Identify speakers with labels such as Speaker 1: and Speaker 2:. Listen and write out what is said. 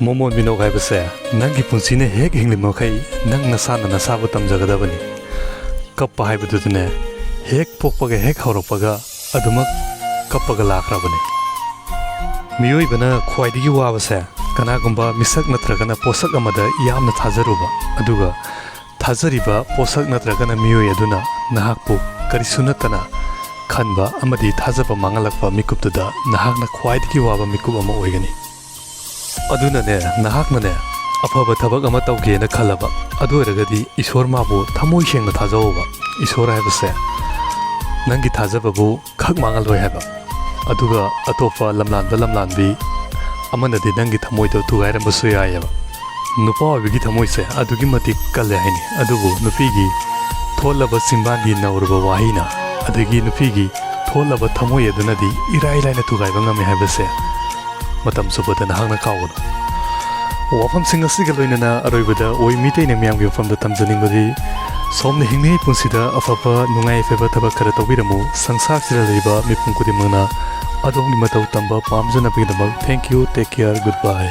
Speaker 1: मोमोन बिनो गायबसे नंगी पुंसीने हेक हिंगली मखई नंग नसाना नसाबु तमजगदबनी कप्पा हाइबदुने हेक पोकपगे हेक हौरपगा अदुमक कप्पगा लाखरबनी मियोइबना ख्वाइदगी वाबसे कनागुंबा मिसक नत्रगना पोसक अमदा यामना थाजरुबा अदुगा थाजरिबा पोसक नत्रगना मियोइ अदुना नहाकपु करिसु नतना खनबा अमदी थाजबा मांगलकपा मिकुपतुदा नहाकना ख्वाइदगी वाबा मिकुप अमा ओइगनी अदुनने नहाकनने अफब थबक अमा तौगेना खलबा अदु ओइरगदी ईश्वर माबु थमोइ सेंगना थाजौबा ईश्वर हाइबसे नंगी थाजबबु खक मांगलरोय हाइबा अदुगा अतोपा लमलानबी अमनदि नंगी थमोइदो तुगाइरमबसु यायबा नुपा ओइबगी थमोइसे अदुगी मतिक कल्ले हाइनि अदुबु नुपीगी थोलबा सिंबांगी नौरबा वाहिना अदगी नुपीगी थोलबा थमोइ अदुनदि इराइ लाइना तुगाइबा ngame हाइबसे मतम सुबदा नहांगना कावगनो वाफम सिंग असिगा लोइनना अरोइबदा ओइ मिटेना मियामगी वफमदा तमजनिंगबदि सोमने हिंगने पुंसिदा अफबा नुंगाइ फेबा थबक खरा तौबिरमु संसारसिदा लेबा मिपुं खुदिमंगना अदोंनि मतौ तंबा पामजनबगिदमक thank you take care good bye.